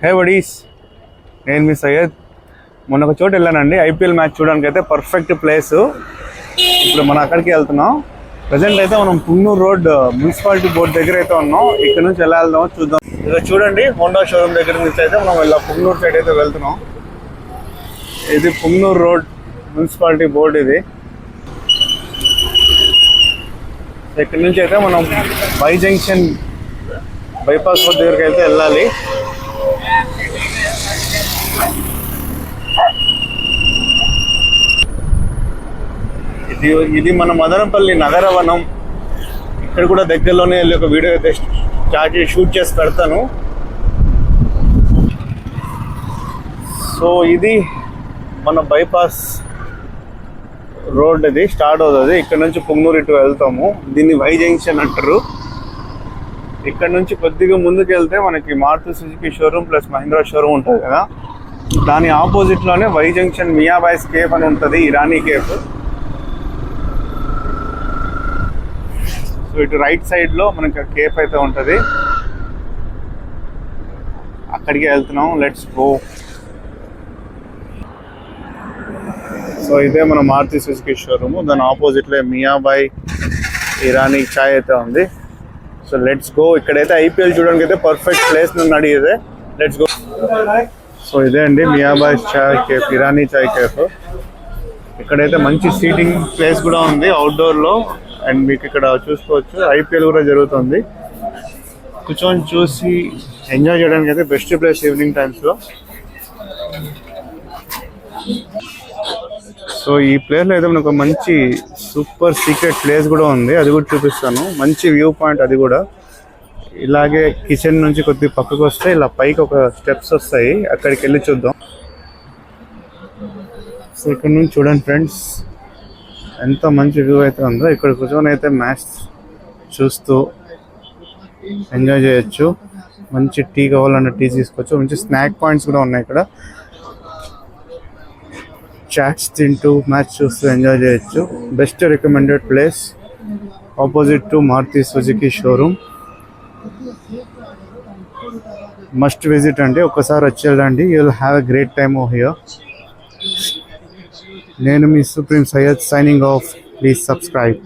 హే buddies, నేను మీ సయ్యద్. మొన్న ఒక చోటు వెళ్ళానండి ఐపీఎల్ మ్యాచ్ చూడడానికి. అయితే పర్ఫెక్ట్ ప్లేస్. ఇప్పుడు మనం అక్కడికి వెళ్తున్నాం. ప్రజెంట్ అయితే మనం పుంగనూరు రోడ్ మున్సిపాలిటీ బోర్డు దగ్గర అయితే ఉన్నాం. ఇక్కడ నుంచి ఎలా వెళ్దామో చూద్దాం. ఇక్కడ చూడండి, హోండా షోరూమ్ దగ్గర నుంచి అయితే మనం ఇలా పుంగనూరు సైడ్ అయితే వెళ్తున్నాం. ఇది పుంగనూరు రోడ్ మున్సిపాలిటీ బోర్డు. ఇది ఇక్కడ నుంచి అయితే మనం వై జంక్షన్ బైపాస్ రోడ్ దగ్గరికి అయితే వెళ్ళాలి. ఇది మన మదనపల్లి నగరవనం. ఇక్కడ కూడా దగ్గరలోనే వెళ్ళి ఒక వీడియో అయితే షూట్ చేసి పెడతాను. సో ఇది మన బైపాస్ రోడ్. ఇది స్టార్ట్ అవుతుంది. ఇక్కడ నుంచి పుంగనూరు ఇటు వెళ్తాము. దీన్ని వై జంక్షన్ అంటారు. ఇక్కడ నుంచి కొద్దిగా ముందుకు వెళ్తే మనకి Maruti Suzuki showroom plus Mahindra showroom ఉంటుంది కదా, దాని ఆపోజిట్లోనే వై జంక్షన్ మియాబాయ్స్ కేఫ్ అని ఉంటుంది, ఇరానీ కేఫ్. సో ఇటు రైట్ సైడ్లో మనకి కేఫ్ అయితే ఉంటుంది. అక్కడికి వెళ్తున్నాం. Let's go. సో ఇదే మన మారుతి సుజుకి షోరూమ్. దాని ఆపోజిట్లో మియాబాయ్ ఇరానీ చాయ్ అయితే ఉంది. So let's go. ఇక్కడైతే ఐపీఎల్ చూడడానికి అయితే పర్ఫెక్ట్ ప్లేస్ నన్ను అడిగితే లెట్స్ గో. సో ఇదే అండి మియాబాయ్ చాయ్ కేఫ్, ఇరానీ చాయ్ కేఫ్. ఇక్కడైతే మంచి సీటింగ్ ప్లేస్ కూడా ఉంది అవుట్డోర్లో. అండ్ మీకు ఇక్కడ చూసుకోవచ్చు ఐపీఎల్ కూడా జరుగుతుంది. కూర్చొని చూసి ఎంజాయ్ చేయడానికి అయితే బెస్ట్ ప్లేస్ ఈవినింగ్ టైమ్స్లో. సో ఈ ప్లేస్లో అయితే మనకు మంచి సూపర్ సీక్రెట్ ప్లేస్ కూడా ఉంది. అది కూడా చూపిస్తాను. మంచి వ్యూ పాయింట్ అది కూడా. ఇలాగే కిచెన్ నుంచి కొద్దిగా పక్కకు వస్తే ఇలా పైకి ఒక స్టెప్స్ వస్తాయి. అక్కడికి వెళ్ళి చూద్దాం. సో ఇక్కడ నుంచి చూడండి ఫ్రెండ్స్, ఎంత మంచి వ్యూ అయితే ఉందో. ఇక్కడ కూర్చొని అయితే మ్యాచ్ చూస్తూ ఎంజాయ్ చేయొచ్చు. మంచి టీ కావాలన్న టీ తీసుకోవచ్చు. మంచి స్నాక్ పాయింట్స్ కూడా ఉన్నాయి ఇక్కడ. చాట్స్ తింటూ మ్యాచ్ చూస్తూ ఎంజాయ్ చేయొచ్చు. Best recommended place, opposite to Maruti Suzuki showroom. Must visit అండి. ఒక్కసారి వచ్చి వెళ్ళండి. You will have a great time over here. నేను మీ supreme Syed signing off. Please subscribe.